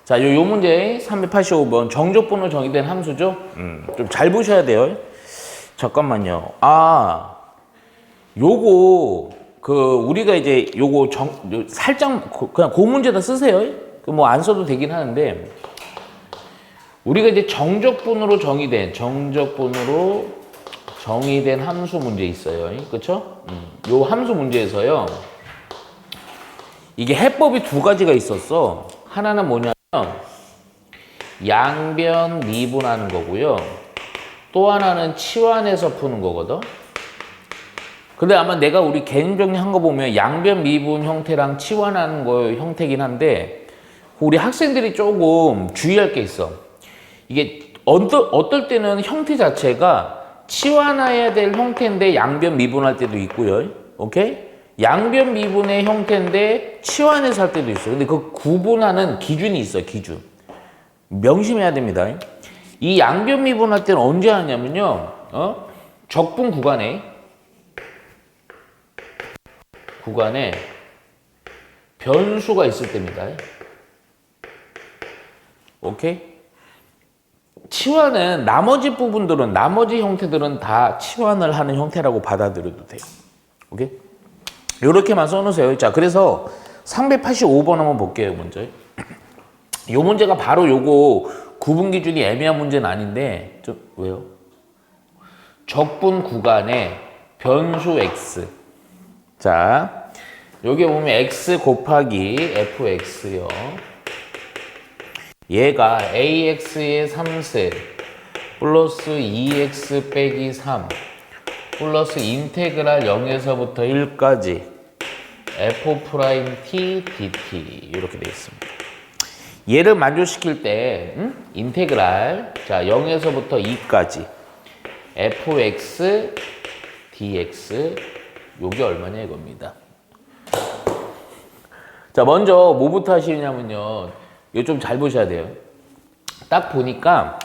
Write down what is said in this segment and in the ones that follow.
자, 요 문제 385번 정적분으로 정의된 함수죠? 좀 잘 보셔야 돼요. 잠깐만요. 요거 우리가 이제 요거 살짝 그냥 그 문제다 쓰세요. 뭐 안 써도 되긴 하는데 우리가 이제 정적분으로 정의된 함수 문제 있어요. 그렇죠? 요 함수 문제에서요. 이게 해법이 두 가지가 있었어. 하나는 뭐냐면 양변 미분하는 거고요. 또 하나는 치환해서 푸는 거거든. 근데 아마 내가 우리 개념 정리한 거 보면 양변 미분 형태랑 치환하는 거 형태긴 한데 우리 학생들이 조금 주의할 게 있어. 이게 어떨 때는 형태 자체가 치환해야 될 형태인데 양변 미분할 때도 있고요. 오케이? 양변 미분의 형태인데 치환해서 할 때도 있어요. 근데 그 구분하는 기준이 있어요. 기준. 명심해야 됩니다. 이 양변 미분할 때는 언제 하냐면요. 적분 구간에 변수가 있을 때입니다. 오케이? 치환은 나머지 형태들은 다 치환을 하는 형태라고 받아들여도 돼요. 오케이? 요렇게만 써놓으세요. 자, 그래서 385번 한번 볼게요, 먼저. 요 문제가 바로 요거 구분 기준이 애매한 문제는 아닌데, 왜요? 적분 구간에 변수 x. 자, 여기 보면 x 곱하기 fx요. 얘가 ax의 3세 플러스 2x 빼기 3 플러스 인테그랄 0에서부터 1까지 f't dt 이렇게 되어 있습니다. 얘를 만족시킬 때 인테그랄 자 0에서부터 2까지 fx dx 요게 얼마냐 이겁니다. 자, 먼저 뭐부터 하시냐면요. 이거 좀 잘 보셔야 돼요. 딱 보니까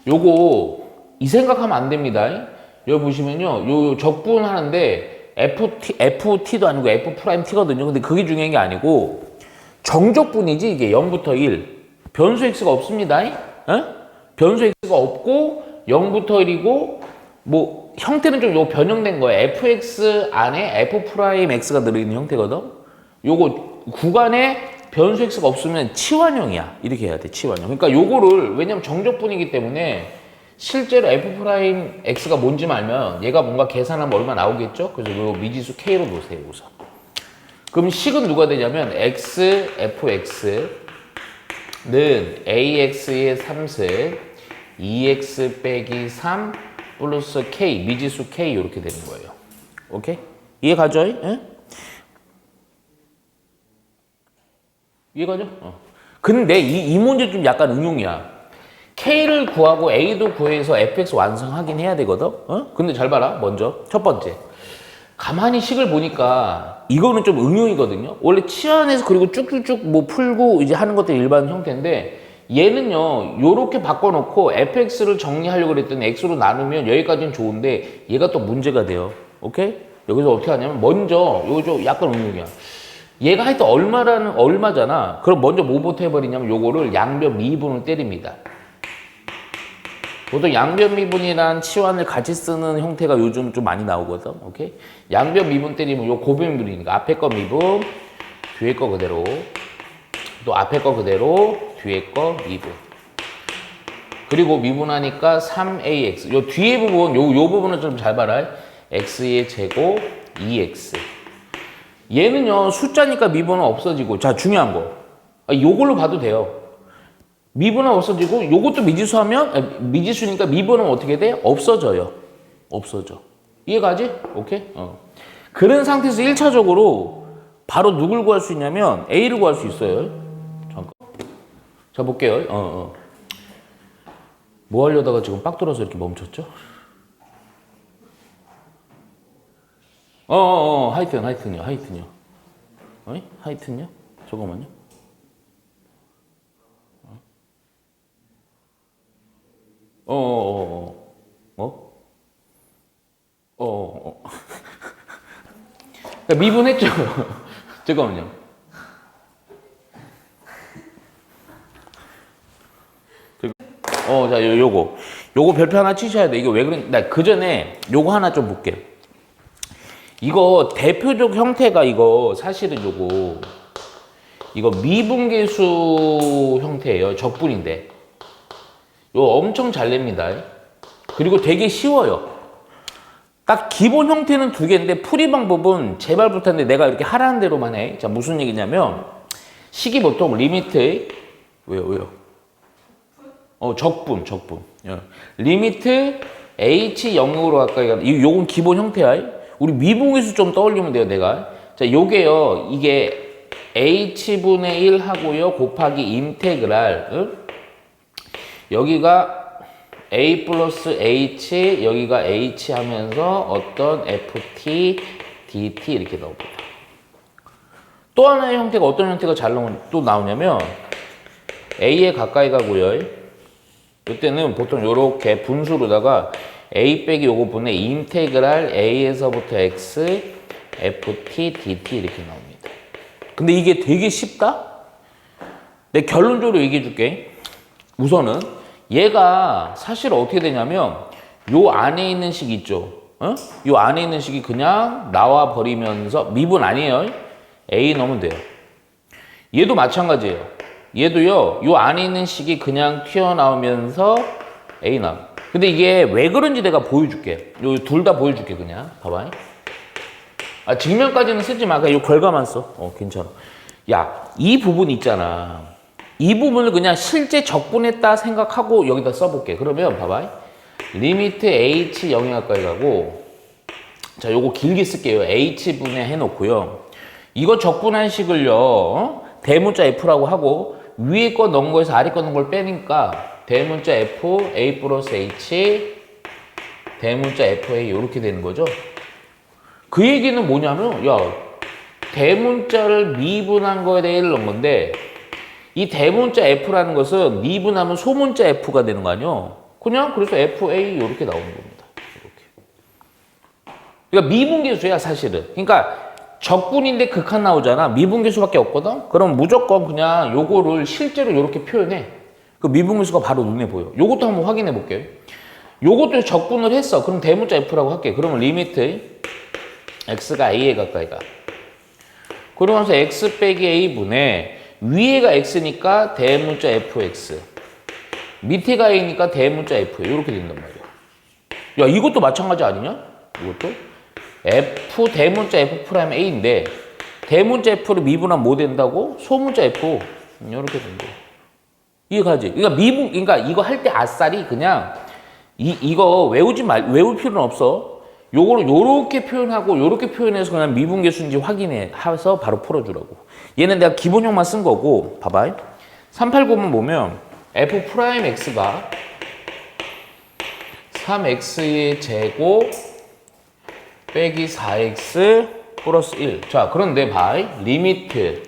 요거 이 생각하면 안 됩니다. 여기 보시면요. 요 적분하는데 FT도 아니고 F'T거든요. 근데 그게 중요한 게 아니고 정적분이지 이게 0부터 1. 변수 X가 없습니다. 변수 X가 없고 0부터 1이고 뭐 형태는 좀 요 변형된 거예요. FX 안에 F'X가 들어있는 형태거든. 요거 구간에 변수 X가 없으면 치환형이야. 이렇게 해야 돼. 치환형. 그러니까 요거를 왜냐면 정적분이기 때문에 실제로 F'X가 뭔지 알면 얘가 뭔가 계산하면 얼마 나오겠죠? 그래서 요 미지수 K로 놓으세요. 우선. 그럼 식은 누가 되냐면 X, Fx는 AX의 3세 2X 빼기 3 플러스 K, 미지수 K 이렇게 되는 거예요. 오케이? 이해 가죠? 예? 이해가죠? 근데 이 문제 좀 약간 응용이야. K를 구하고 A도 구해서 fx 완성하긴 해야 되거든? 근데 잘 봐라. 먼저. 첫 번째. 가만히 식을 보니까 이거는 좀 응용이거든요. 원래 치환해서 그리고 쭉쭉쭉 뭐 풀고 이제 하는 것도 일반 형태인데 얘는요. 요렇게 바꿔놓고 fx를 정리하려고 그랬더니 x로 나누면 여기까지는 좋은데 얘가 또 문제가 돼요. 오케이? 여기서 어떻게 하냐면 먼저 요거 약간 응용이야. 얘가 하여튼 얼마잖아. 그럼 먼저 뭐부터 해버리냐면 요거를 양변 미분을 때립니다. 보통 양변 미분이란 치환을 같이 쓰는 형태가 요즘 좀 많이 나오거든. 오케이? 양변 미분 때리면 요 고변 미분이니까 앞에 거 미분, 뒤에 거 그대로. 또 앞에 거 그대로, 뒤에 거 미분. 그리고 미분하니까 3ax. 요 뒤에 부분, 요 부분은 좀 잘 봐라. x의 제곱 2x. 얘는요, 숫자니까 미분은 없어지고. 자, 중요한 거. 요걸로 봐도 돼요. 미분은 없어지고, 요것도 미지수 하면, 미지수니까 미분은 어떻게 돼? 없어져요. 없어져. 이해가지? 오케이? 그런 상태에서 1차적으로 바로 누굴 구할 수 있냐면, A를 구할 수 있어요. 잠깐. 자, 볼게요. 뭐 하려다가 지금 빡 돌아서 이렇게 멈췄죠? 하여튼요. 하여튼요? 잠깐만요. 미분했죠? 잠깐만요. 자, 요거 별표 하나 치셔야 돼. 이거 왜 그런, 나 그 전에 요거 하나 좀 볼게. 이거 대표적 형태가 이거 사실은 이거 미분계수 형태예요. 적분인데. 이거 엄청 잘 냅니다. 그리고 되게 쉬워요. 딱 기본 형태는 두 개인데 풀이 방법은 제발 부탁인데 내가 이렇게 하라는 대로만 해. 자, 무슨 얘기냐면 식이 보통 리미트 왜요? 적분. 리미트 h 0으로 가까이 가. 요건 기본 형태야. 우리 미분계수 좀 떠올리면 돼요, 내가. 자, 요게요. 이게 h분의 1 하고요. 곱하기 인테그랄. 응? 여기가 a 플러스 h, 여기가 h 하면서 어떤 ft, dt 이렇게 나옵니다. 또 하나의 형태가 어떤 형태가 또 나오냐면 a에 가까이 가고요. 이때는 보통 이렇게 분수로다가 a 빼기 요거 분의 인테그랄 a에서부터 x, ft, dt 이렇게 나옵니다. 근데 이게 되게 쉽다? 내 결론적으로 얘기해 줄게. 우선은 얘가 사실 어떻게 되냐면 요 안에 있는 식 있죠. 요 안에 있는 식이 그냥 나와 버리면서 미분 아니에요. a 넣으면 돼요. 얘도 마찬가지예요. 얘도요. 요 안에 있는 식이 그냥 튀어나오면서 a 나와. 근데 이게 왜 그런지 내가 보여줄게. 요 둘 다 보여줄게 그냥. 봐봐. 직면까지는 쓰지 마. 그냥 요 결과만 써. 괜찮아. 야, 이 부분 있잖아. 이 부분을 그냥 실제 적분했다 생각하고 여기다 써볼게. 그러면 봐봐. 리미트 h 0에 가까이 가고 자, 요거 길게 쓸게요. h분의 해놓고요. 이거 적분한 식을요. 대문자 f라고 하고 위에 거 넣은 거에서 아래 거 넣은 걸 빼니까 대문자 f, a 플러스 h, 대문자 fa 이렇게 되는 거죠. 그 얘기는 뭐냐면 야, 대문자를 미분한 거에 대해 넣은 건데 이 대문자 f라는 것은 미분하면 소문자 f가 되는 거 아니에요? 그냥 그래서 fa 이렇게 나오는 겁니다. 이렇게. 그러니까 미분계수야 사실은. 그러니까 적분인데 극한 나오잖아. 미분계수밖에 없거든? 그럼 무조건 그냥 요거를 실제로 이렇게 표현해. 그 미분계수가 바로 눈에 보여. 요것도 한번 확인해 볼게요. 요것도 적분을 했어. 그럼 대문자 f라고 할게. 그러면 리미트 x가 a에 가까이 가. 그러면서 x 빼기 a분의 위에가 x니까 대문자 fx, 밑에가 a니까 대문자 f 이렇게 된단 말이야. 야, 이것도 마찬가지 아니냐? 이것도 f 대문자 f 프라임 a인데 대문자 f를 미분하면 뭐 된다고? 소문자 f 이렇게 된다. 이해가지? 그러니까 이거 할 때 아싸리 그냥 이거 외울 필요는 없어. 요거를 요렇게 표현하고 요렇게 표현해서 그냥 미분계수인지 확인해서 바로 풀어주라고. 얘는 내가 기본형만 쓴 거고 봐봐. 389번 보면 f 프라임 x가 3x의 제곱 빼기 4x 플러스 1. 자, 그런데 봐. 리미트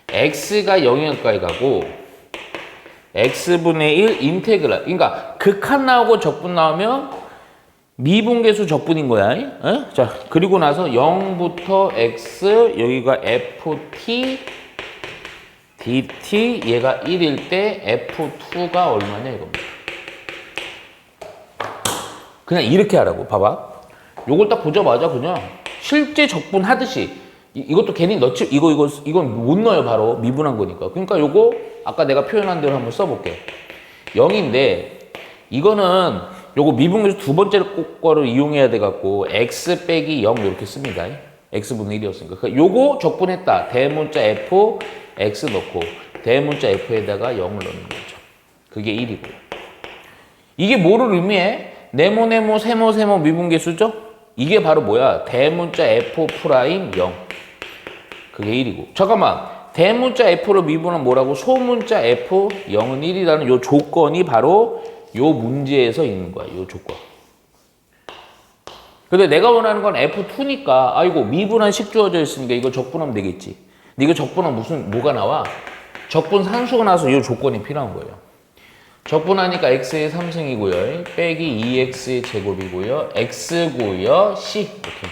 x가 0에 가까이 가고 x분의 1 인테그랄. 그러니까 극한 나오고 적분 나오면 미분계수 적분인 거야. 자, 그리고 나서 0부터 x, 여기가 ft, dt, 얘가 1일 때 f2가 얼마냐 이겁니다. 그냥 이렇게 하라고. 봐봐. 요걸 딱 보자마자 그냥 실제 적분 하듯이 이것도 괜히 넣지, 이건 못 넣어요. 바로 미분한 거니까. 그러니까 요거 아까 내가 표현한 대로 한번 써볼게. 0인데 이거는 요거 미분계수 두 번째 거를 이용해야 돼갖고 x 빼기 0 이렇게 씁니다. x분의 1이었으니까. 그러니까 요거 적분했다. 대문자 f, x 넣고 대문자 f에다가 0을 넣는 거죠. 그게 1이고요. 이게 뭐를 의미해? 네모, 세모 미분계수죠? 이게 바로 뭐야? 대문자 f 프라임 0. 그게 1이고. 잠깐만. 대문자 f를 미분하면 뭐라고? 소문자 f 0은 1이라는 요 조건이 바로 요 문제에서 있는 거야, 요 조건. 근데 내가 원하는 건 F2니까, 아이고, 미분한 식 주어져 있으니까 이거 적분하면 되겠지. 근데 이거 적분하면 뭐가 나와? 적분 산수가 나와서 요 조건이 필요한 거예요. 적분하니까 x의 3승이고요. 빼기 2x의 제곱이고요. x고요. c. 이렇게.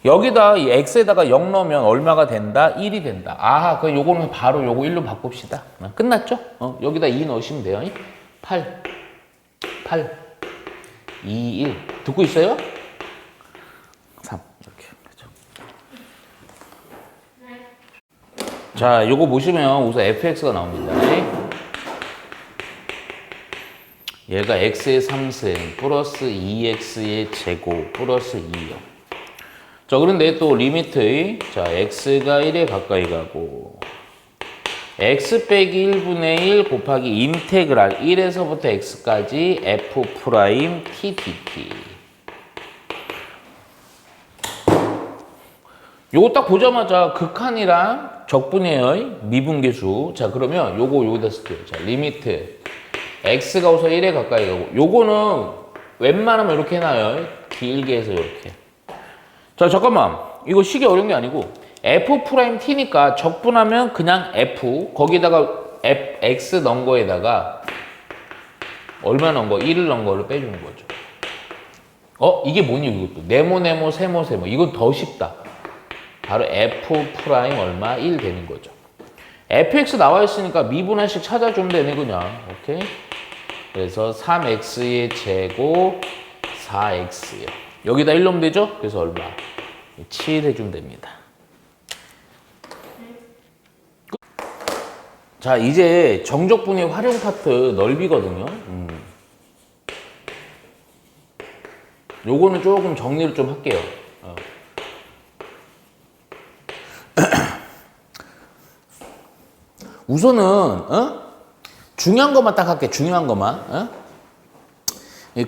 여기다 이 x에다가 0 넣으면 얼마가 된다? 1이 된다. 아하, 그럼 요거는 바로 요거 1로 바꿉시다. 끝났죠? 여기다 2 넣으시면 돼요. 8, 8, 2, 1. 듣고 있어요? 3. 이렇게. 그죠? 자, 요거 보시면 우선 fx가 나옵니다. 얘가 x의 3승 플러스 2x의 제곱 플러스 2요. 자, 그런데 또 리미트, 자, x가 1에 가까이 가고 x 빼기 1분의 1 곱하기 인테그랄 1에서부터 x까지 f 프라임 t dt. 요거 딱 보자마자 극한이랑 적분의 미분계수. 자, 그러면 요거 여기다 쓸게요. 자, 리미트 x가 우선 1에 가까이 가고, 요거는 웬만하면 이렇게 해놔요. 길게 해서 이렇게. 자, 잠깐만. 이거 식이 어려운 게 아니고 f 프라임 t니까 적분하면 그냥 f, 거기다가 x 넣은 거에다가 얼마 넣은 거? 1을 넣은 거를 빼주는 거죠. 이게 뭐니 이것도? 네모 세모. 이건 더 쉽다. 바로 f 프라임 얼마? 1 되는 거죠. fx 나와 있으니까 미분할식 찾아주면 되네 그냥. 오케이? 그래서 3x의 제곱 4x요. 여기다 1 넣으면 되죠? 그래서 얼마? 7 해주면 됩니다. 자, 이제 정적분의 활용 파트 넓이거든요. 요거는 조금 정리를 좀 할게요. 우선은 중요한 것만 딱 할게. 중요한 것만.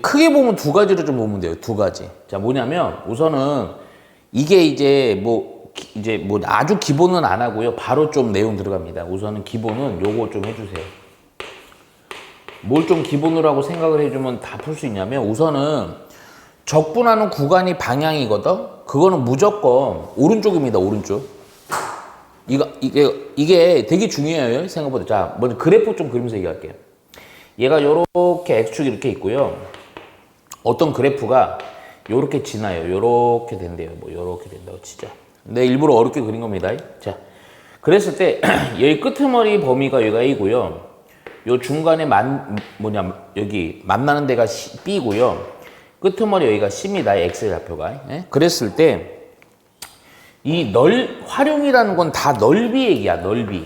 크게 보면 두 가지로 좀 보면 돼요. 두 가지. 자, 뭐냐면 우선은 이게 이제 뭐 아주 기본은 안 하고요. 바로 좀 내용 들어갑니다. 우선은 기본은 요거 좀 해주세요. 뭘 좀 기본으로 하고 생각을 해주면 다 풀 수 있냐면 우선은 적분하는 구간이 방향이거든. 그거는 무조건 오른쪽입니다. 오른쪽. 이게 되게 중요해요. 생각보다. 자, 먼저 그래프 좀 그리면서 얘기할게요. 얘가 요렇게 x축이 이렇게 있고요. 어떤 그래프가 요렇게 지나요. 요렇게 된대요. 뭐 요렇게 된다고 치자. 근데 일부러 어렵게 그린 겁니다. 자, 그랬을 때 여기 끄트머리 범위가 여기가 A고요. 요 중간에 여기 만나는 데가 B고요. 끄트머리 여기가 C입니다. X의 좌표가. 그랬을 때 이 활용이라는 건 다 넓이 얘기야. 넓이.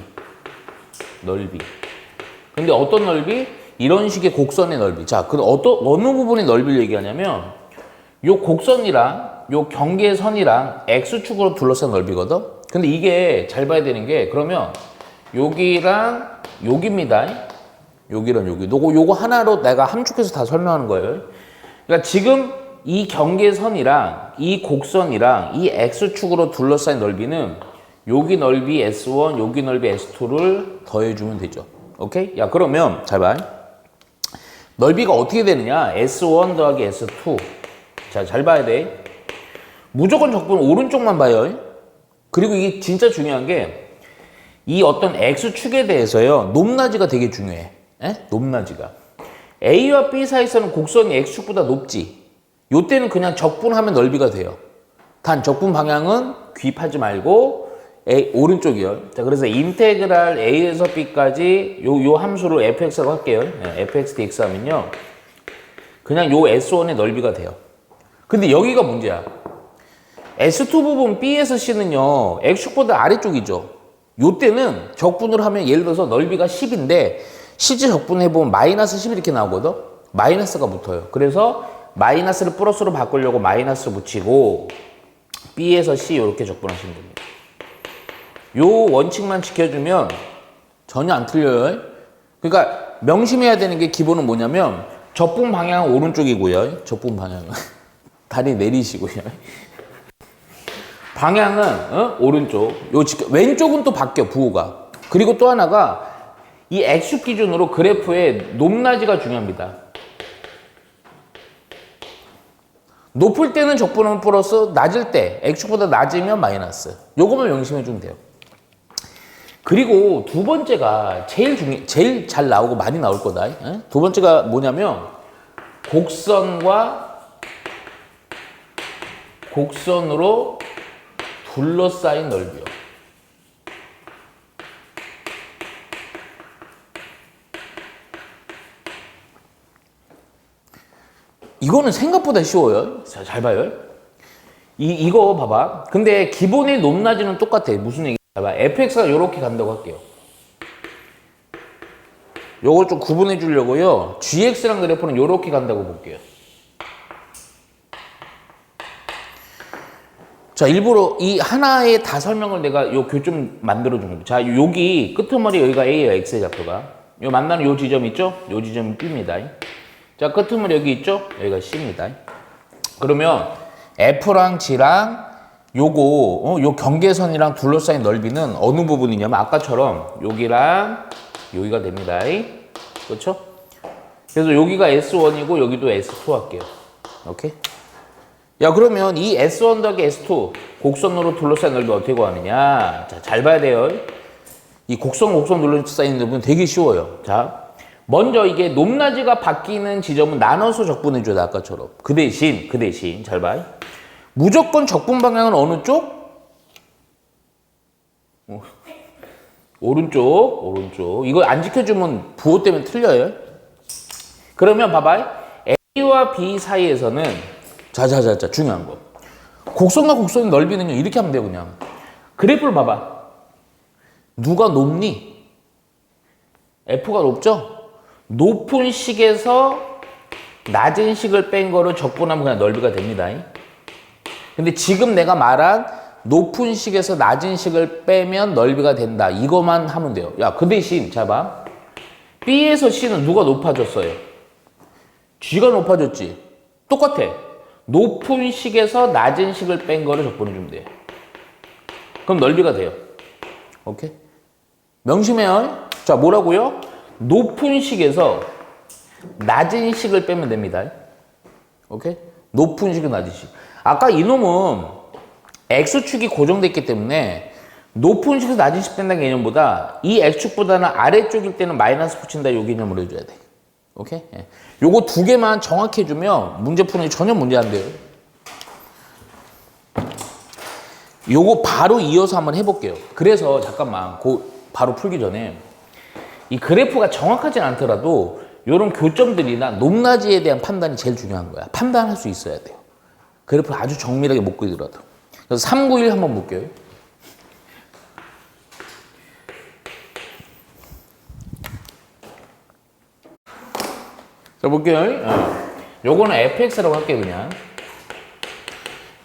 근데 어떤 넓이? 이런 식의 곡선의 넓이. 자, 어느 부분의 넓이를 얘기하냐면 요 곡선이랑 요 경계선이랑 X축으로 둘러싼 넓이거든? 근데 이게 잘 봐야 되는 게 그러면 여기랑 여기입니다. 여기랑 여기. 요거 하나로 내가 함축해서 다 설명하는 거예요. 그러니까 지금 이 경계선이랑 이 곡선이랑 이 X축으로 둘러싼 넓이는 여기 넓이 S1, 여기 넓이 S2를 더해주면 되죠. 오케이? 야, 그러면 잘 봐. 넓이가 어떻게 되느냐? S1 더하기 S2. 자, 잘 봐야 돼. 무조건 적분 오른쪽만 봐요. 그리고 이게 진짜 중요한 게 이 어떤 X축에 대해서요. 높낮이가 되게 중요해. 높낮이가. A와 B 사이에서는 곡선이 X축보다 높지. 요때는 그냥 적분하면 넓이가 돼요. 단 적분 방향은 귀입하지 말고 오른쪽이요. 자, 그래서 인테그랄 A에서 B까지 요 함수를 fx라고 할게요. fx dx 하면요. 그냥 요 S1의 넓이가 돼요. 근데 여기가 문제야. S2 부분 B에서 C는요. X축보다 아래쪽이죠. 요때는 적분을 하면 예를 들어서 넓이가 10인데 실제 적분해보면 마이너스 10 이렇게 나오거든. 마이너스가 붙어요. 그래서 마이너스를 플러스로 바꾸려고 마이너스 붙이고 B에서 C 이렇게 적분하시면 됩니다. 요 원칙만 지켜주면 전혀 안 틀려요. 그러니까 명심해야 되는 게 기본은 뭐냐면 적분 방향은 오른쪽이고요. 적분 방향은 다리 내리시고요. 방향은 오른쪽. 왼쪽은 또 바뀌어 부호가. 그리고 또 하나가 이 X축 기준으로 그래프의 높낮이가 중요합니다. 높을 때는 적분하면 플러스, 낮을 때 X축보다 낮으면 마이너스. 요거만 명심해 주면 돼요. 그리고 두 번째가 제일 잘 나오고 많이 나올 거다. 두 번째가 뭐냐면 곡선으로 둘러싸인 넓이요. 이거는 생각보다 쉬워요. 자, 잘 봐요. 이거 봐봐. 근데 기본의 높낮이는 똑같아. 무슨 얘기? 봐봐. fx가 이렇게 간다고 할게요. 요걸 좀 구분해 주려고요. gx랑 그래프는 이렇게 간다고 볼게요. 자, 일부러 이 하나의 다 설명을 내가 요 교좀 만들어 준 겁니다. 자, 여기 끄트머리 여기가 A예요. X의 좌표가. 요 만나는 요 지점 있죠? 요 지점이 B입니다. 자, 끄트머리 여기 있죠? 여기가 C입니다. 그러면 F랑 G랑 요거 요 경계선이랑 둘러싸인 넓이는 어느 부분이냐면 아까처럼 여기랑 여기가 됩니다. 그렇죠? 그래서 여기가 S1이고 여기도 S2 할게요. 오케이? 야, 그러면 이 S1 더하기 S2 곡선으로 둘러싸인 넓이 어떻게 구하느냐? 자, 잘 봐야 돼요. 이 곡선 둘러싸인 넓이는 되게 쉬워요. 자, 먼저 이게 높낮이가 바뀌는 지점은 나눠서 적분해줘야 돼, 아까처럼. 그 대신 잘 봐. 무조건 적분 방향은 어느 쪽? 오른쪽. 이거 안 지켜주면 부호 때문에 틀려요. 그러면 봐봐. A와 B 사이에서는 자, 중요한 거. 곡선과 곡선의 넓이는요, 이렇게 하면 돼요, 그냥. 그래프를 봐봐. 누가 높니? F가 높죠? 높은 식에서 낮은 식을 뺀 거를 적분하면 그냥 넓이가 됩니다. 근데 지금 내가 말한 높은 식에서 낮은 식을 빼면 넓이가 된다. 이거만 하면 돼요. 야, 그 대신, 자 봐. B에서 C는 누가 높아졌어요? G가 높아졌지? 똑같아. 높은 식에서 낮은 식을 뺀 거를 적분해주면 돼요. 그럼 넓이가 돼요. 오케이? 명심해요. 자, 뭐라고요? 높은 식에서 낮은 식을 빼면 됩니다. 오케이? 높은 식은 낮은 식. 아까 이놈은 X축이 고정됐기 때문에 높은 식에서 낮은 식 뺀다는 개념보다 이 X축보다는 아래쪽일 때는 마이너스 붙인다 이 개념으로 해줘야 돼. 오케이? 예. 요거 두 개만 정확히 해주면 문제 푸는 게 전혀 문제 안 돼요. 요거 바로 이어서 한번 해볼게요. 그래서 잠깐만, 바로 풀기 전에 이 그래프가 정확하진 않더라도 요런 교점들이나 높낮이에 대한 판단이 제일 중요한 거야. 판단할 수 있어야 돼요. 그래프를 아주 정밀하게 못 그리더라도. 그래서 391 한번 볼게요. 자, 볼게요. 요거는 fx라고 할게요, 그냥.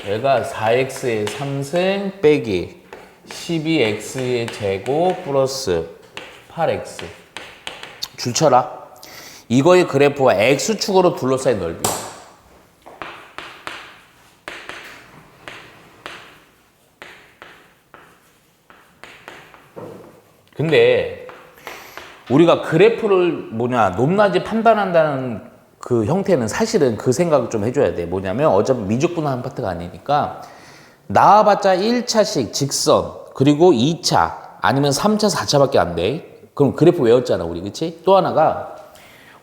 얘가 4x의 3승 빼기 12x의 제곱 플러스 8x. 줄쳐라. 이거의 그래프와 x축으로 둘러싸인 넓이. 근데 우리가 그래프를 높낮이 판단한다는 그 형태는 사실은 그 생각을 좀 해줘야 돼. 뭐냐면 어차피 미적분하는 파트가 아니니까 나와봤자 1차씩 직선 그리고 2차 아니면 3차 4차밖에 안 돼. 그럼 그래프 외웠잖아 우리, 그치? 또 하나가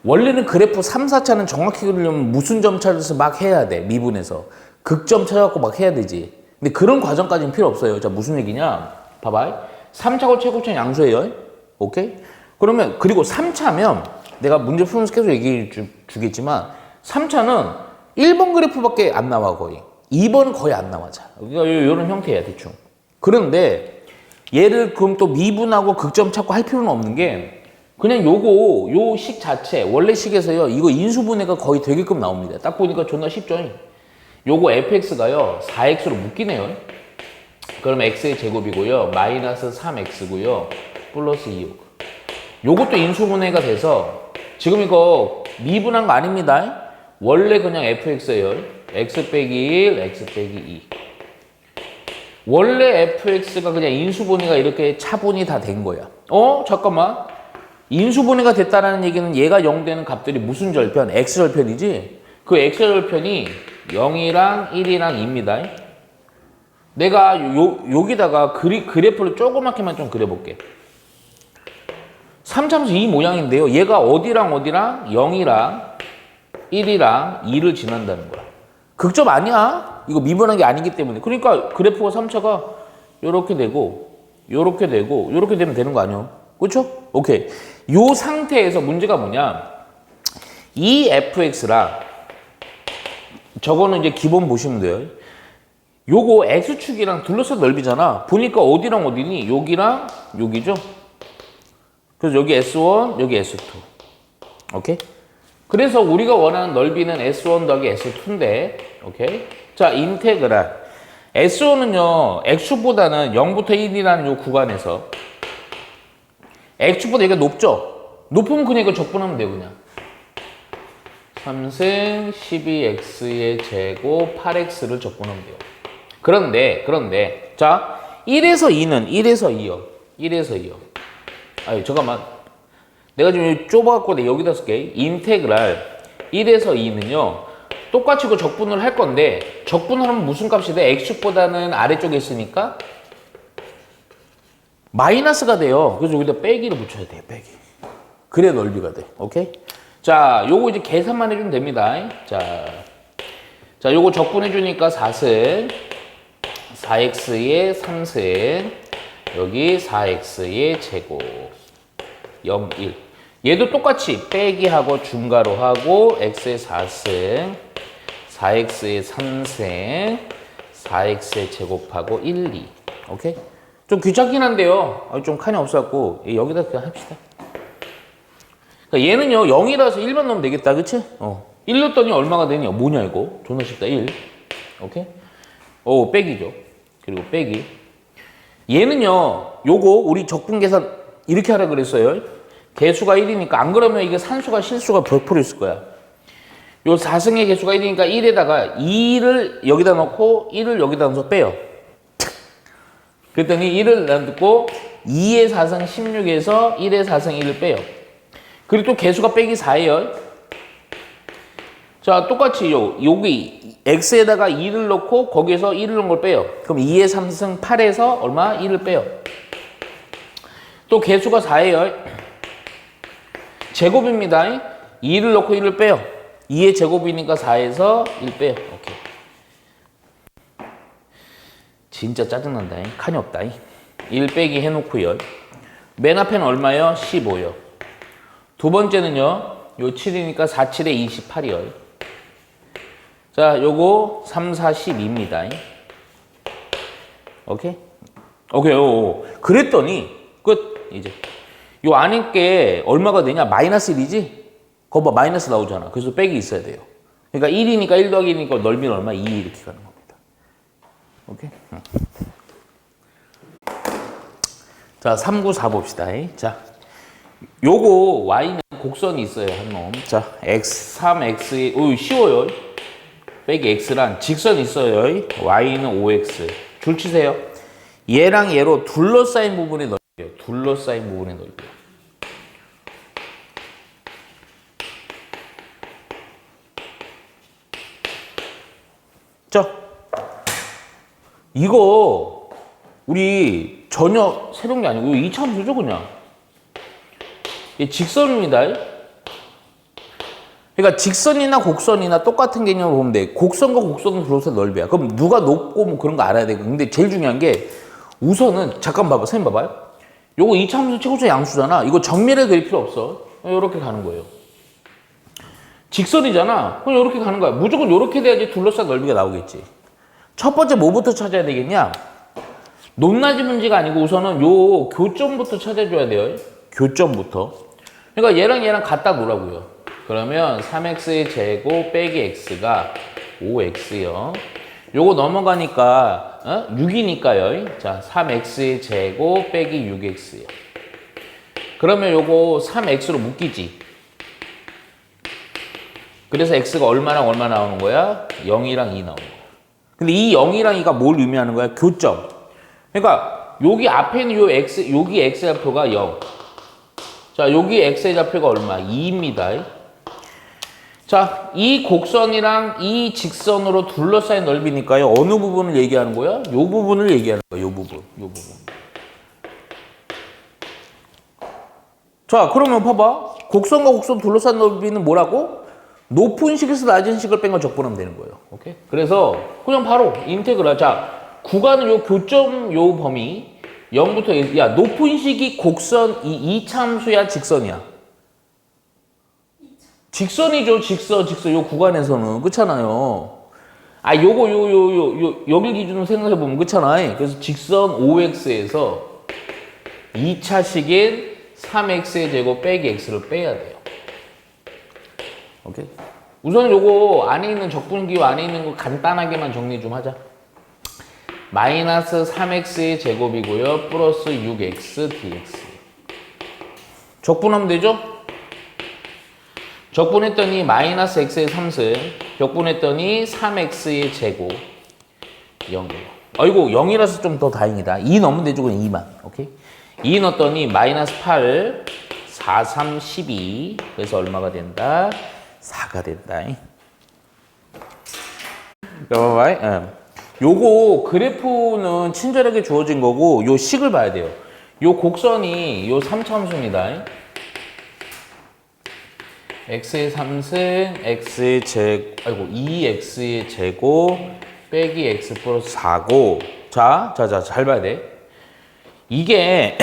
원래는 그래프 3, 4차는 정확히 그리려면 무슨 점 찾아서 막 해야 돼. 미분해서 극점 찾아갖고 막 해야 되지. 근데 그런 과정까지는 필요 없어요. 자, 무슨 얘기냐? 봐봐. 3차고 최고차는 양수예요. 오케이? 그러면 그리고 3차면 내가 문제 풀면서 계속 얘기해 주겠지만 3차는 1번 그래프밖에 안 나와 거의. 2번은 거의 안 나와. 자, 그러니까 이런 형태야 대충. 그런데 얘를 그럼 또 미분하고 극점 찾고 할 필요는 없는 게 그냥 요 식 자체 원래 식에서요 이거 인수분해가 거의 되게끔 나옵니다. 딱 보니까 존나 쉽죠. 요거 fx가요 4x로 묶이네요. 그럼 x의 제곱이고요. 마이너스 3x고요. 플러스 2. 요것도 인수분해가 돼서 지금 이거 미분한 거 아닙니다. 원래 그냥 fx예요. x 빼기 1, x 빼기 2. 원래 fx가 그냥 인수분해가 이렇게 차분이 다 된 거야. 잠깐만. 인수분해가 됐다라는 얘기는 얘가 0 되는 값들이 무슨 절편? x절편이지? 그 x절편이 0이랑 1이랑 2입니다. 내가 여기다가 그래프를 조그맣게만 좀 그려볼게. 3차함수 이 모양인데요. 얘가 어디랑 0이랑 1이랑 2를 지난다는 거야. 극점 아니야. 이거 미분한 게 아니기 때문에. 그러니까 그래프가 3차가 요렇게 되고 요렇게 되고 요렇게 되면 되는 거 아니야. 그렇죠? 오케이. 요 상태에서 문제가 뭐냐. 이 fx랑 저거는 이제 기본 보시면 돼요. 요거 X축이랑 둘러싼 넓이잖아. 보니까 어디랑 어디니? 여기랑 여기죠? 그래서 여기 S1, 여기 S2. 오케이? 그래서 우리가 원하는 넓이는 S1 더하기 S2인데, 오케이? 자, 인테그랄. S1은요, X축보다는 0부터 1이라는 요 구간에서 X축보다 여기가 높죠? 높으면 그냥 이거 적분하면 돼요, 그냥. 3승 12X의 제곱 8X를 적분하면 돼요. 그런데, 자, 1에서 2는 1에서 2요. 1에서 2요. 아유, 잠깐만. 내가 지금 좁아갖고 내가 여기다 쓸게. 인테그랄 1에서 2는요, 똑같이 그 적분을 할 건데, 적분하면 무슨 값이 돼? X축보다는 아래쪽에 있으니까 마이너스가 돼요. 그래서 여기다 빼기를 붙여야 돼요, 빼기. 그래 넓이가 돼. 오케이? 자, 요거 이제 계산만 해주면 됩니다. 자, 요거 적분해주니까 4승, 4x의 3승, 여기 4x의 제곱, 0, 1. 얘도 똑같이 빼기하고 중괄호 하고, x의 4승, 4x의 3승, 4x의 제곱하고 1, 2. 오케이? 좀 귀찮긴 한데요. 좀 칸이 없어갖고, 여기다 그냥 합시다. 그러니까 얘는요, 0이라서 1만 넣으면 되겠다, 그치? 1 넣었더니 얼마가 되냐? 뭐냐, 이거? 존나 쉽다, 1. 오케이? 빼기죠. 그리고 빼기. 얘는요, 요거, 우리 적분 계산 이렇게 하라 그랬어요. 개수가 1이니까, 안 그러면 이게 산수가 실수가 100% 있을 거야. 요 4승의 개수가 1이니까 1에다가 2를 여기다 넣고, 1을 여기다 넣어서 빼요. 그랬더니 1을 넣고, 2의 4승 16에서 1의 4승 1을 빼요. 그리고 또 개수가 빼기 4예요. 자, 똑같이 여기 x에다가 2를 넣고 거기에서 1을 넣은 걸 빼요. 그럼 2의 3승 8에서 얼마? 1을 빼요. 또 개수가 4예요. 제곱입니다. 2를 넣고 1을 빼요. 2의 제곱이니까 4에서 1 빼요. 오케이. 진짜 짜증난다. 칸이 없다. 1 빼기 해놓고요. 맨 앞에는 얼마요? 15요. 두 번째는요, 요 7이니까 4, 7에 28이요. 자, 요거 3, 4, 12입니다. 오케이? 오케이, 그랬더니, 끝, 이제. 요 안에 게 얼마가 되냐? 마이너스 1이지? 거봐, 마이너스 나오잖아. 그래서 빼기 있어야 돼요. 그러니까 1이니까 1 더하기 1이니까 넓이는 얼마? 2 이렇게 가는 겁니다. 오케이? 자, 3, 9, 4 봅시다. 자. 요거 y는 곡선이 있어요, 한 놈. 자, x, 3x의 쉬워요. 빼기 x란 직선이 있어요. y는 5x. 줄 치세요. 얘랑 얘로 둘러싸인 부분의 넓이에요. 둘러싸인 부분의 넓이. 자, 이거 우리 전혀 새로운 게 아니고 2차 함수죠, 그냥. 직선입니다. 그러니까 직선이나 곡선이나 똑같은 개념으로 보면 돼. 곡선과 곡선은 둘러싼 넓이야. 그럼 누가 높고 뭐 그런 거 알아야 돼. 근데 제일 중요한 게 우선은 잠깐 봐봐. 선생님 봐봐요. 요거 2차 함수 최고차 양수잖아. 이거 정밀하게 그릴 필요 없어. 이렇게 가는 거예요. 직선이잖아. 그럼 이렇게 가는 거야. 무조건 이렇게 돼야지 둘러싼 넓이가 나오겠지. 첫 번째 뭐부터 찾아야 되겠냐? 높낮이 문제가 아니고 우선은 요 교점부터 찾아줘야 돼요. 교점부터. 그러니까 얘랑 갖다 놓으라고요. 그러면 3x의 제곱 빼기 x가 5x요. 요거 넘어가니까 6이니까요. 자, 3x의 제곱 빼기 6x요. 그러면 요거 3x로 묶이지. 그래서 x가 얼마랑 얼마 나오는 거야? 0이랑 2 나오는 거야. 근데 이 0이랑 2가 뭘 의미하는 거야? 교점. 그러니까 여기 앞에 있는 요 x, 여기 x의 좌표가 0. 자, 여기 x의 좌표가 얼마? 2입니다. 자, 이 곡선이랑 이 직선으로 둘러싸인 넓이니까요. 어느 부분을 얘기하는 거야? 요 부분을 얘기하는 거야. 요 부분. 자, 그러면 봐봐. 곡선과 곡선 둘러싼 넓이는 뭐라고? 높은 식에서 낮은 식을 뺀 걸 적분하면 되는 거예요. 오케이? 그래서 그냥 바로 인테그랄. 자, 구간은 요 교점 요 범위 0부터 야, 높은 식이 곡선 이 이차함수야, 직선이야? 직선이죠. 직선. 요 구간에서는. 그렇잖아요. 아, 여기 기준으로 생각해보면 그렇잖아. 그래서 직선 OX에서 2차식인 3X의 제곱 빼기 X를 빼야 돼요. 오케이? 우선 요거 안에 있는 적분기호 안에 있는 거 간단하게만 정리 좀 하자. 마이너스 3X의 제곱이고요. 플러스 6X dx. 적분하면 되죠? 적분했더니 마이너스 X의 3승. 적분했더니 3X의 제곱. 0이에요. 아이고 0이라서 좀 더 다행이다. 2 넣으면 되죠. 그냥 2만. 오케이? 2 넣었더니 마이너스 8, 4, 3, 12. 그래서 얼마가 된다? 4가 된다. 봐봐. 요거 그래프는 친절하게 주어진 거고 요 식을 봐야 돼요. 요 곡선이 요 3차함수입니다. x의 3승, x의 제곱, 2x의 제곱 빼기 x 플러스 4고 자, 잘 봐야 돼. 이게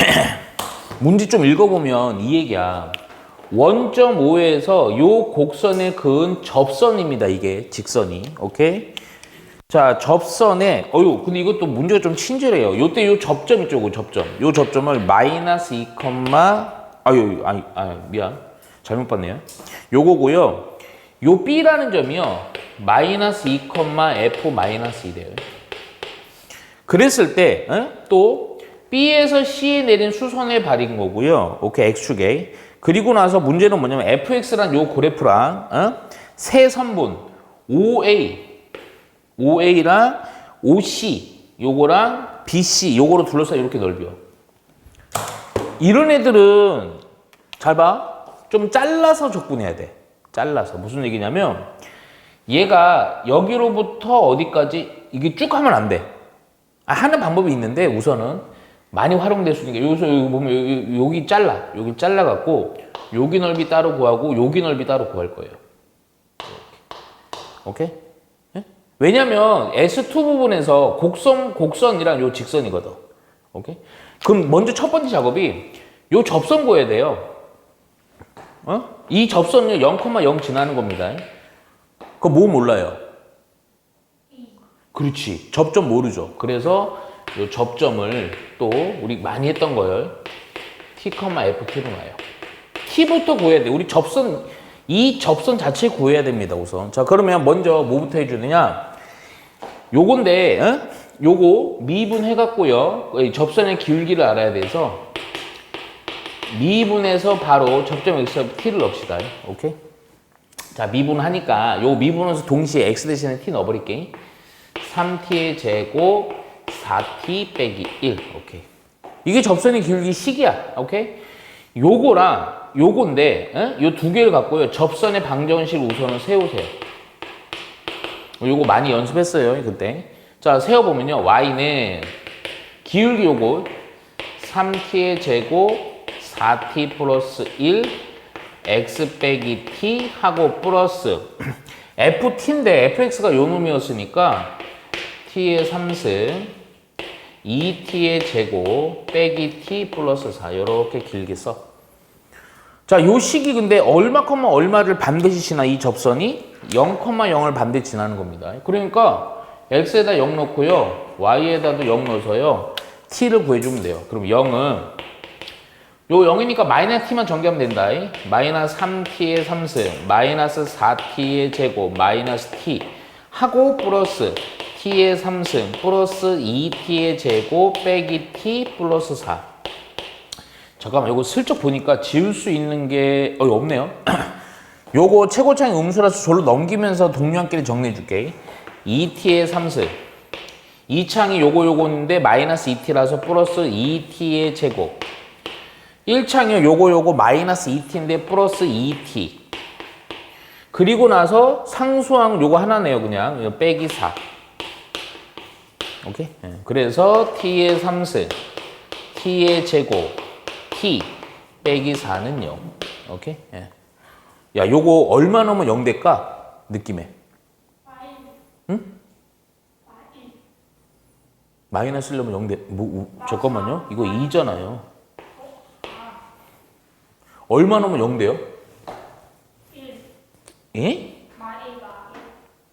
문제 좀 읽어보면 이 얘기야. 원점 5에서 요 곡선에 그은 접선입니다. 이게 직선이. 오케이? 자, 접선에 근데 이것도 문제가 좀 친절해요. 요때 요 접점 있죠, 그 접점. 요 접점을 마이너스 2, 미안. 잘못 봤네요. 요거고요. 요 B라는 점이요. 마이너스 2, F 마이너스 2 돼요. 그랬을 때, 또 B에서 C에 내린 수선의 발인 거고요. 오케이, X축에. 그리고 나서 문제는 뭐냐면 fx란 요 그래프랑 세 선분 OA랑 OC 요거랑 BC 요거로 둘러싸여 이렇게 넓혀. 이런 애들은 잘 봐. 좀 잘라서 적분해야 돼. 잘라서. 무슨 얘기냐면 얘가 여기로부터 어디까지 이게 쭉 하면 안 돼. 하는 방법이 있는데 우선은 많이 활용될 수 있는 게 여기서 여기 보면 여기 잘라갖고 여기 넓이 따로 구하고 여기 넓이 따로 구할 거예요. 오케이? 네? 왜냐면 S2 부분에서 곡선이랑 요 직선이거든. 오케이? 그럼 먼저 첫 번째 작업이 요 접선 구해야 돼요. 이 접선은 0,0 지나는 겁니다. 그거 뭐 몰라요? 그렇지. 접점 모르죠. 그래서 요 접점을 또 우리 많이 했던 거예요. T, FT로 놔요. T부터 구해야 돼. 우리 이 접선 자체 구해야 됩니다, 우선. 자, 그러면 먼저 뭐부터 해주느냐? 요건데, 요거 미분해갖고요. 접선의 기울기를 알아야 돼서 미분해서 바로 접점 X, T를 넣읍시다. 오케이? 자, 미분하니까 요 미분해서 동시에 X 대신에 T 넣어버릴게. 3T의 제곱 4T 빼기 1. 오케이. 이게 접선의 기울기 식이야. 오케이? 요건데, 요 두 개를 갖고요. 접선의 방정식 우선은 세우세요. 요거 많이 연습했어요, 그때. 자, 세워보면요. Y는 기울기 요거 3T의 제곱 4T 플러스 1 X 빼기 T 하고 플러스 FT인데 FX가 요 놈이었으니까 T의 3승 2T의 제곱 빼기 T 플러스 4 이렇게 길게 써. 자, 요 식이 근데 얼마를 반드시 지나 이 접선이 0,0을 반드시 지나는 겁니다. 그러니까 X에다 0 넣고요. Y에다도 0 넣어서요. T를 구해주면 돼요. 그럼 0은 요 0이니까 마이너스 T만 전개하면 된다. 마이너스 3T의 3승 마이너스 4T의 제곱 마이너스 T 하고 플러스 T의 3승 플러스 2T의 제곱 빼기 T 플러스 4. 잠깐만, 요거 슬쩍 보니까 지울 수 있는 게 없네요. 요거 최고차이 음수라서 절로 넘기면서 동료한끼리 정리해 줄게. 2T의 3승 2창이 요거인데 마이너스 2T라서 플러스 2T의 제곱 1창이 요거 마이너스 2T인데 플러스 2T 그리고 나서 상수항 요거 하나네요. 그냥 빼기 4. 오케이? 그래서 T의 3승 T의 제곱 T 빼기 4는 0. 오케이? 야, 요거 얼마 넣으면 0 될까? 느낌에. 응? 마이너스 넣으면 0 돼. 잠깐만요. 이거 2잖아요. 얼마 넣으면 0 돼요? 1. 예?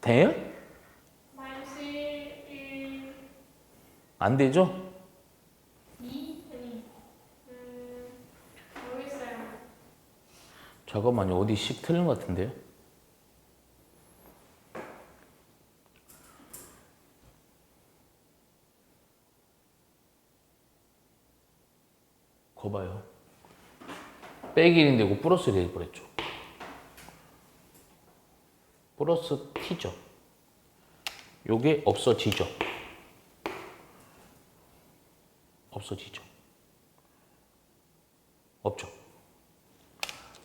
돼요? 안 되죠? 2? 아니, 모르겠어요. 잠깐만요. 어디 씩 틀린 것 같은데요? 거 봐요. 빼기 1인데 이거 플러스 1이 돼버렸죠. 플러스 t죠. 요게 없어지죠. 없어지죠. 없죠.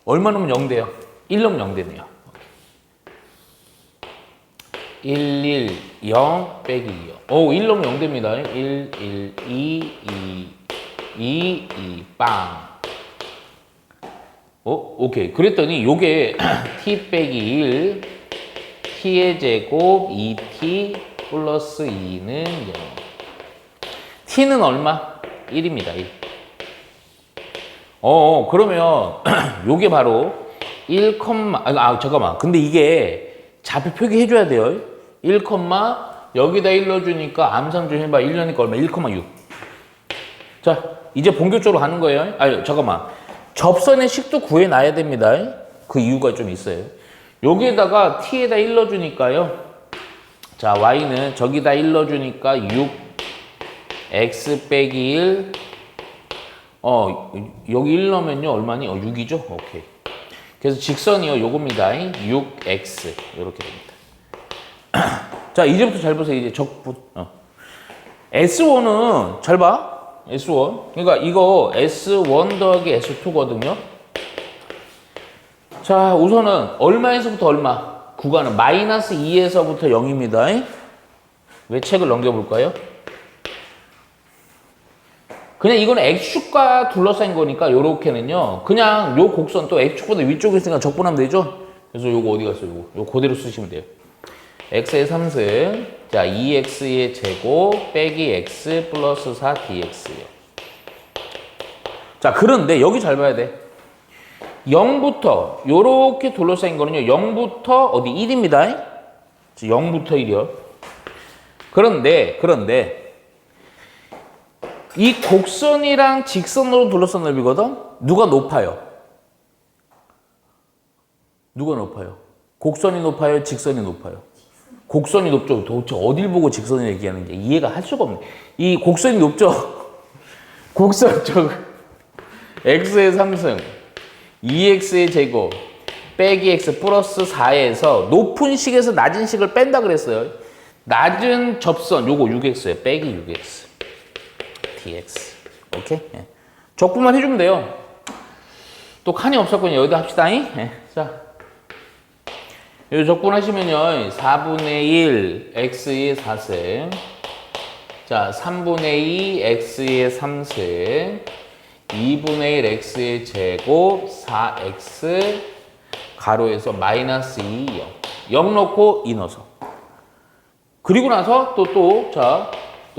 얼마 넣으면 0 돼요? 1 넣으면 0 되네요. 1, 1, 0 빼기 2요. 오, 1 넣으면 0 됩니다. 1, 1, 2, 2, 2, 빵. 오케이. 그랬더니 요게 t 빼기 1, t의 제곱 2t 플러스 2는 0. t는 얼마? 1입니다. 1. 그러면 요게 바로 1, 잠깐만. 근데 이게 좌표 표기해줘야 돼요. 1, 여기다 1 넣어주니까 암산 좀 해봐. 1년이니까 얼마? 1,6. 자, 이제 본격적으로 가는 거예요. 잠깐만. 접선의 식도 구해놔야 됩니다. 그 이유가 좀 있어요. 여기에다가 t에다 1 넣어주니까요. 자, y는 저기다 1 넣어주니까 6, x 빼기 1. 여기 1 넣으면요. 얼마니? 6이죠? 오케이. 그래서 직선이요. 요겁니다. 6x. 이렇게 됩니다. 자, 이제부터 잘 보세요. 이제 적분. S1은 잘 봐. S1. 그러니까 이거 S1 더하기 S2거든요. 자, 우선은 얼마에서부터 얼마? 구간은 마이너스 2에서부터 0입니다. 왜 책을 넘겨볼까요? 그냥 이거는 X축과 둘러싼 거니까 요렇게는요. 그냥 요 곡선 또 X축보다 위쪽에 있으니까 적분하면 되죠? 그래서 요거 어디 갔어요? 요거 그대로 쓰시면 돼요. X의 3승. 자, 2X의 제곱 빼기 X 플러스 4DX요. 자, 그런데 여기 잘 봐야 돼. 0부터 요렇게 둘러싸인 거는요. 0부터 어디 1입니다. 0부터 1이요. 그런데 이 곡선이랑 직선으로 둘러싼 넓이거든. 누가 높아요? 누가 높아요? 곡선이 높아요? 직선이 높아요? 곡선이 높죠. 도대체 어딜 보고 직선을 얘기하는지 이해가 할 수가 없네. 이 곡선이 높죠. 곡선 쪽 x의 3승 2x의 제곱 빼기 x 플러스 4에서 높은 식에서 낮은 식을 뺀다 그랬어요. 낮은 접선 요거 6x에 빼기 6x dx. 오케이? 예. 적분만 해주면 돼요. 또 칸이 없었군요. 여기다 합시다. 예. 자, 요 적분하시면요. 4분의 1 x의 4승. 자, 3분의 2 x의 3승. 2분의 1 x의 제곱 4x 가로에서 마이너스 2 0. 0 넣고 2 넣어서. 그리고 나서 또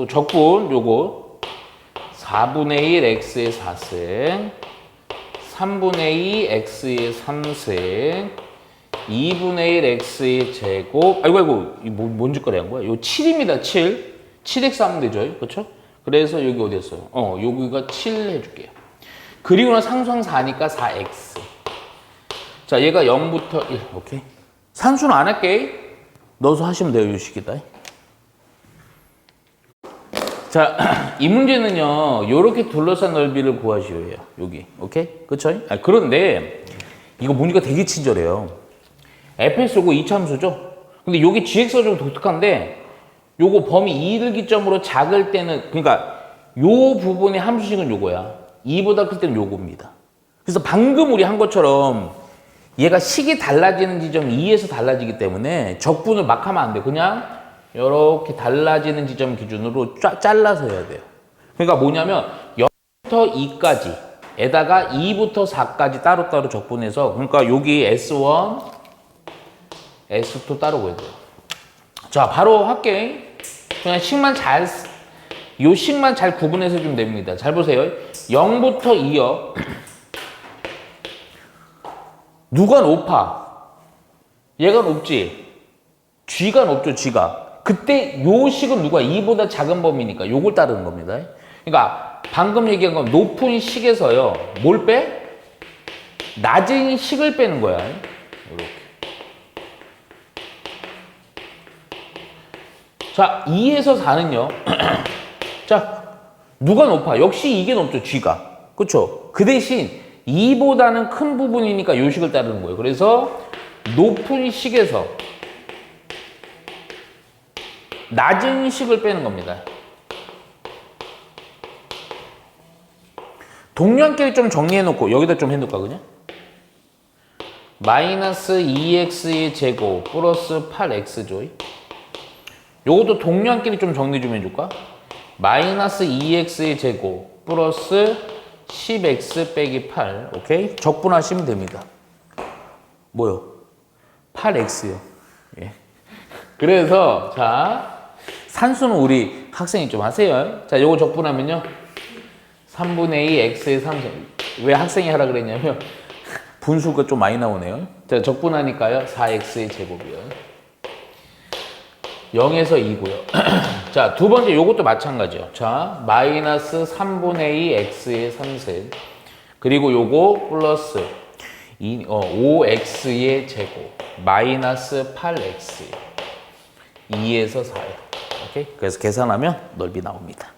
적분 요거 4분의 1 x의 4승 3분의 2 x의 3승 2분의 1 x의 제곱 아이고 뭔 짓거리 한 거야? 요 7입니다. 7x 하면 되죠. 그렇죠? 그래서 여기 어디였어요? 여기가 7 해줄게요. 그리고 는 상수항 4니까 4x. 자, 얘가 0부터 1. 오케이. 산수는 안 할게. 넣어서 하시면 돼요. 이 식이다. 자, 이 문제는요. 요렇게 둘러싼 넓이를 구하시오예요. 여기. 오케이? 그쵸? 그런데 이거 문제가 되게 친절해요. fs고 이차함수죠? 근데 요게 gx가 좀 독특한데 요거 범위 2를 기점으로 작을 때는 그러니까 요 부분의 함수식은 요거야. 2보다 클 때는 요겁니다. 그래서 방금 우리 한 것처럼 얘가 식이 달라지는 지점이 2에서 달라지기 때문에 적분을 막 하면 안 돼. 그냥 이렇게 달라지는 지점 기준으로 잘라서 해야 돼요. 그러니까 뭐냐면 0부터 2까지 에다가 2부터 4까지 따로따로 적분해서 그러니까 여기 S1, S2 따로 구해야 돼요. 자, 바로 할게. 그냥 요 식만 잘 구분해서 주면 됩니다. 잘 보세요. 0부터 2요. 누가 높아? 얘가 높지? G가 높죠, G가. 그때 요 식은 누가 2보다 작은 범위니까 요걸 따르는 겁니다. 그러니까 방금 얘기한 건 높은 식에서요. 뭘 빼? 낮은 식을 빼는 거야. 이렇게. 자, 2에서 4는요. 자, 누가 높아? 역시 이게 높죠, G가. 그쵸? 그 대신 2보다는 큰 부분이니까 요 식을 따르는 거예요. 그래서 높은 식에서 낮은 식을 빼는 겁니다. 동량끼리 좀 정리해놓고 여기다 좀 해놓을까 그냥? 마이너스 2x의 제곱 플러스 8x죠. 요것도 동량끼리 좀 정리 좀 해줄까? 마이너스 2x의 제곱 플러스 10x 빼기 8. 오케이? 적분하시면 됩니다. 뭐요? 8x요. 예. 그래서 자 산수는 우리 학생이 좀 하세요. 자 요거 적분하면요. 3분의 2 x의 3승. 왜 학생이 하라 그랬냐면 분수가 좀 많이 나오네요. 자 적분하니까요. 4x의 제곱이요. 0에서 2고요. 자, 두 번째 요것도 마찬가지요. 자, 마이너스 3분의 2 x의 3셋. 그리고 요거 플러스 5x의 제곱. 마이너스 8x. 2에서 4요. 오케이? 그래서 계산하면 넓이 나옵니다.